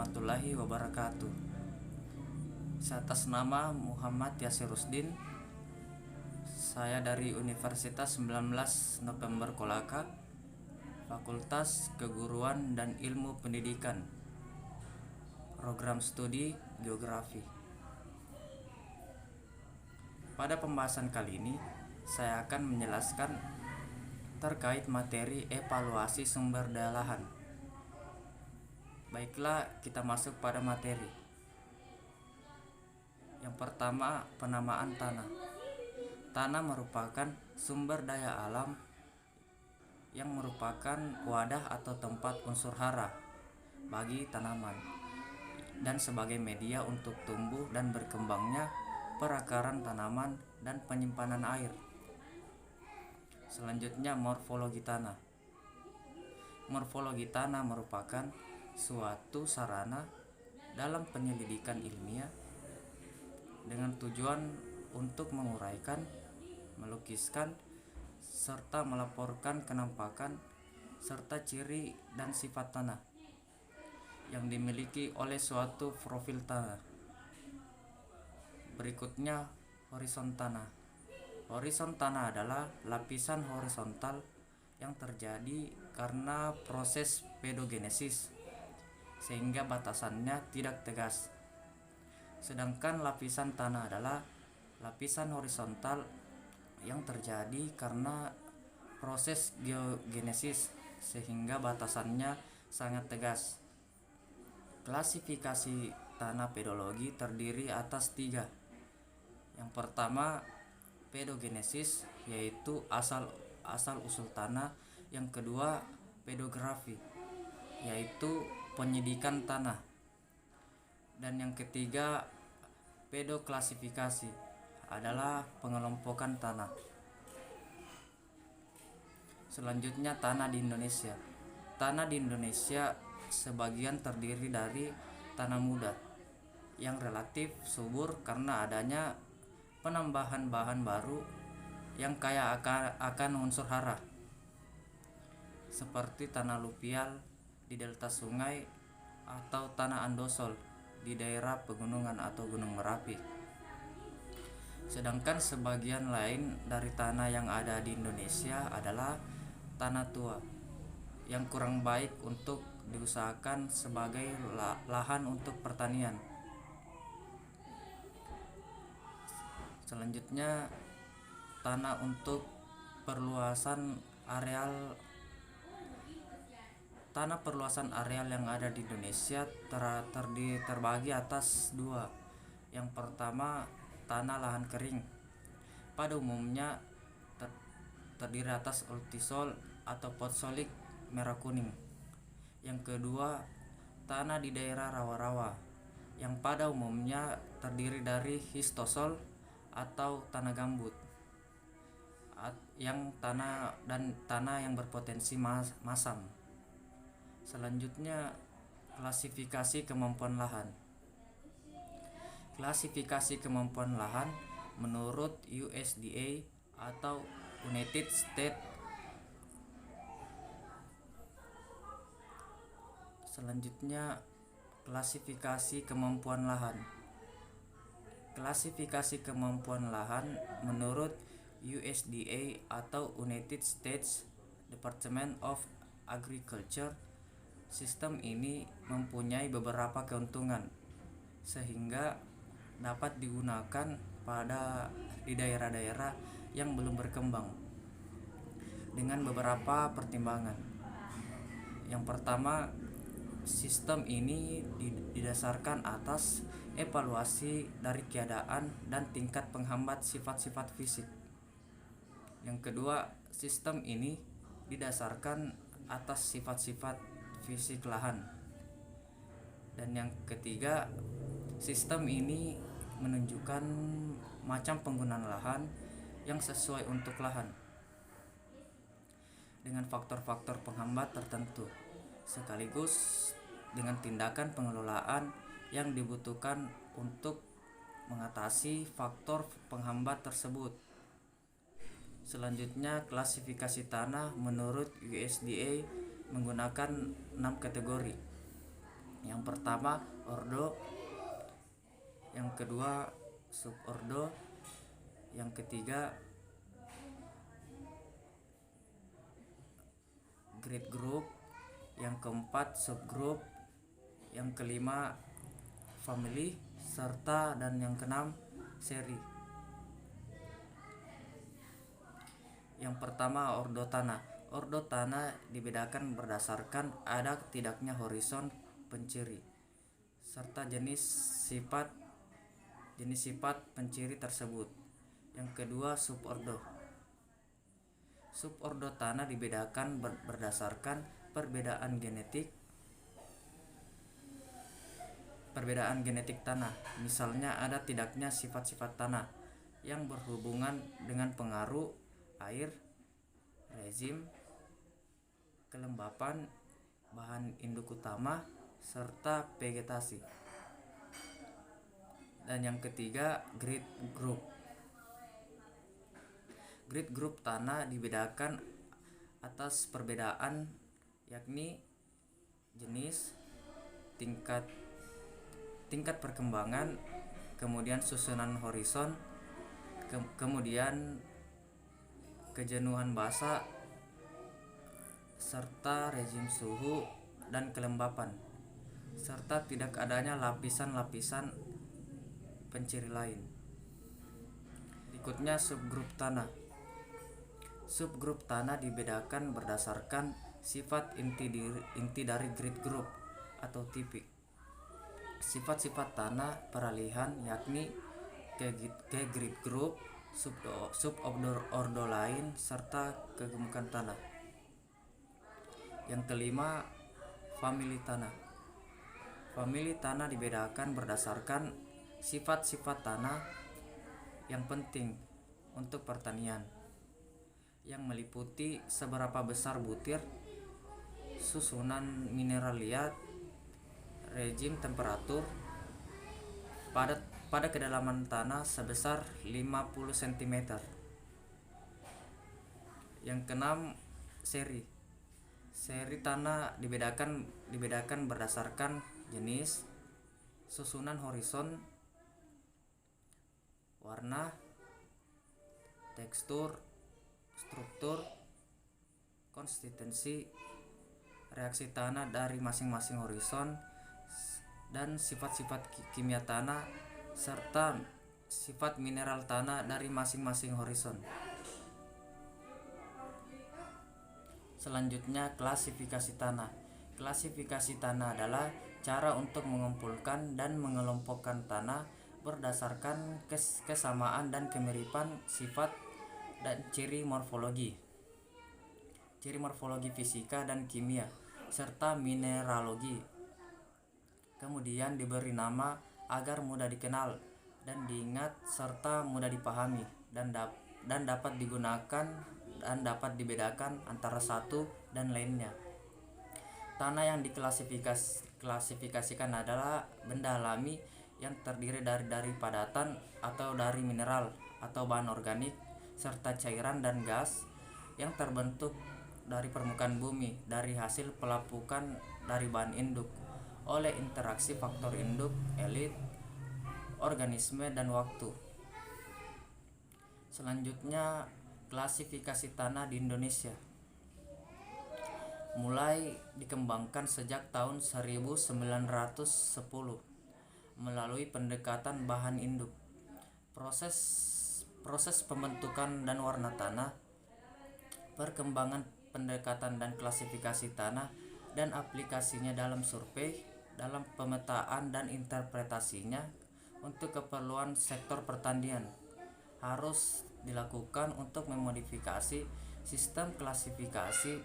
warahmatullahi wabarakatuh. Atas nama Muhammad Yasirusdin, saya dari Universitas 19 November Kolaka, Fakultas Keguruan dan Ilmu Pendidikan, Program Studi Geografi. Pada pembahasan kali ini, saya akan menjelaskan terkait materi evaluasi sumber daya lahan. Baiklah, kita masuk pada materi. Yang pertama, penamaan tanah. Tanah merupakan sumber daya alam yang merupakan wadah atau tempat unsur hara bagi tanaman dan sebagai media untuk tumbuh dan berkembangnya perakaran tanaman dan penyimpanan air. Selanjutnya, morfologi tanah. Morfologi tanah merupakan suatu sarana dalam penyelidikan ilmiah dengan tujuan untuk menguraikan, melukiskan, serta melaporkan kenampakan serta ciri dan sifat tanah yang dimiliki oleh suatu profil tanah. Berikutnya, horizon tanah. Horizon tanah adalah lapisan horizontal yang terjadi karena proses pedogenesis sehingga batasannya tidak tegas. Sedangkan lapisan tanah adalah lapisan horizontal yang terjadi karena proses geogenesis sehingga batasannya sangat tegas. Klasifikasi tanah pedologi terdiri atas 3. Yang pertama, pedogenesis, yaitu asal usul tanah. Yang kedua, pedografi, yaitu penyidikan tanah. Dan yang ketiga, pedoklasifikasi, adalah pengelompokan tanah. Selanjutnya, tanah di Indonesia. Tanah di Indonesia sebagian terdiri dari tanah muda yang relatif subur karena adanya penambahan bahan baru yang kaya akan unsur hara, seperti tanah lupial di delta sungai atau tanah andosol di daerah pegunungan atau Gunung Merapi. Sedangkan sebagian lain dari tanah yang ada di Indonesia adalah tanah tua yang kurang baik untuk diusahakan sebagai lahan untuk pertanian. Selanjutnya, tanah untuk perluasan areal. Tanah perluasan areal yang ada di Indonesia terbagi atas 2. Yang pertama, tanah lahan kering. Pada umumnya terdiri atas ultisol atau potsolik merah kuning. Yang kedua, tanah di daerah rawa-rawa yang pada umumnya terdiri dari histosol atau tanah gambut yang tanah yang berpotensi masam. Selanjutnya, klasifikasi kemampuan lahan. Klasifikasi kemampuan lahan menurut USDA atau United States. Selanjutnya, klasifikasi kemampuan lahan. Klasifikasi kemampuan lahan menurut USDA atau United States Department of Agriculture. Sistem ini mempunyai beberapa keuntungan sehingga dapat digunakan di daerah-daerah yang belum berkembang dengan beberapa pertimbangan. Yang pertama, sistem ini didasarkan atas evaluasi dari keadaan dan tingkat penghambat sifat-sifat fisik. Yang kedua, sistem ini didasarkan atas sifat-sifat fisik lahan. Dan yang ketiga, sistem ini menunjukkan macam penggunaan lahan yang sesuai untuk lahan dengan faktor-faktor penghambat tertentu, sekaligus dengan tindakan pengelolaan yang dibutuhkan untuk mengatasi faktor penghambat tersebut. Selanjutnya, klasifikasi tanah menurut USDA menggunakan 6 kategori. Yang pertama ordo, yang kedua subordo, yang ketiga grade group, yang keempat subgroup, yang kelima family, serta dan yang keenam seri. Yang pertama ordo tanah. Ordo tanah dibedakan berdasarkan ada tidaknya horizon penciri serta jenis sifat penciri tersebut. Yang kedua subordo. Subordo tanah dibedakan berdasarkan perbedaan genetik tanah. Misalnya ada tidaknya sifat-sifat tanah yang berhubungan dengan pengaruh air, rezim, kelembapan, bahan induk utama, serta vegetasi. Dan yang ketiga grid group. Grid group tanah dibedakan atas perbedaan yakni jenis, tingkat perkembangan, kemudian susunan horizon, kemudian kejenuhan basa, serta rezim suhu dan kelembapan, serta tidak adanya lapisan-lapisan penciri lain. Berikutnya subgrup tanah. Subgrup tanah dibedakan berdasarkan sifat inti dari grid group atau tipik. Sifat-sifat tanah peralihan yakni ke grid group, subordo lain, serta kegemukan tanah. Yang kelima family tanah. Family tanah dibedakan berdasarkan sifat-sifat tanah yang penting untuk pertanian, yang meliputi seberapa besar butir, susunan mineral liat, rezim temperatur, pada kedalaman tanah sebesar 50 cm. Yang keenam seri. Seri tanah dibedakan berdasarkan jenis, susunan horizon, warna, tekstur, struktur, konsistensi, reaksi tanah dari masing-masing horizon, dan sifat-sifat kimia tanah serta sifat mineral tanah dari masing-masing horizon. Selanjutnya klasifikasi tanah. Klasifikasi tanah adalah cara untuk mengumpulkan dan mengelompokkan tanah berdasarkan kesamaan dan kemiripan sifat dan ciri morfologi fisika dan kimia, serta mineralogi. Kemudian diberi nama agar mudah dikenal dan diingat serta mudah dipahami dan dapat digunakan dan dapat dibedakan antara satu dan lainnya. Tanah yang diklasifikasikan adalah benda alami yang terdiri dari padatan atau dari mineral atau bahan organik serta cairan dan gas yang terbentuk dari permukaan bumi dari hasil pelapukan dari bahan induk oleh interaksi faktor induk, elit, organisme, dan waktu. Selanjutnya klasifikasi tanah di Indonesia mulai dikembangkan sejak tahun 1910 melalui pendekatan bahan induk, proses pembentukan dan warna tanah, perkembangan pendekatan dan klasifikasi tanah dan aplikasinya dalam survei, dalam pemetaan dan interpretasinya untuk keperluan sektor pertanian harus dilakukan untuk memodifikasi sistem klasifikasi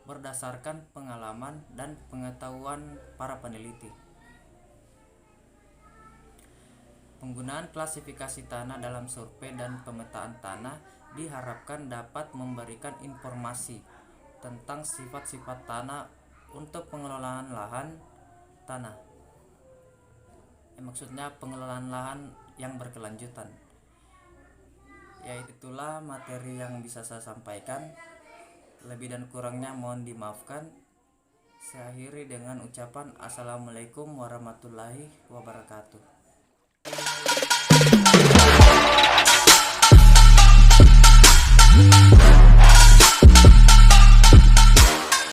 berdasarkan pengalaman dan pengetahuan para peneliti. Penggunaan klasifikasi tanah dalam survei dan pemetaan tanah diharapkan dapat memberikan informasi tentang sifat-sifat tanah untuk pengelolaan lahan tanah. Maksudnya pengelolaan lahan yang berkelanjutan. Ya, itulah materi yang bisa saya sampaikan. Lebih dan kurangnya mohon dimaafkan. Saya akhiri dengan ucapan Assalamualaikum warahmatullahi wabarakatuh.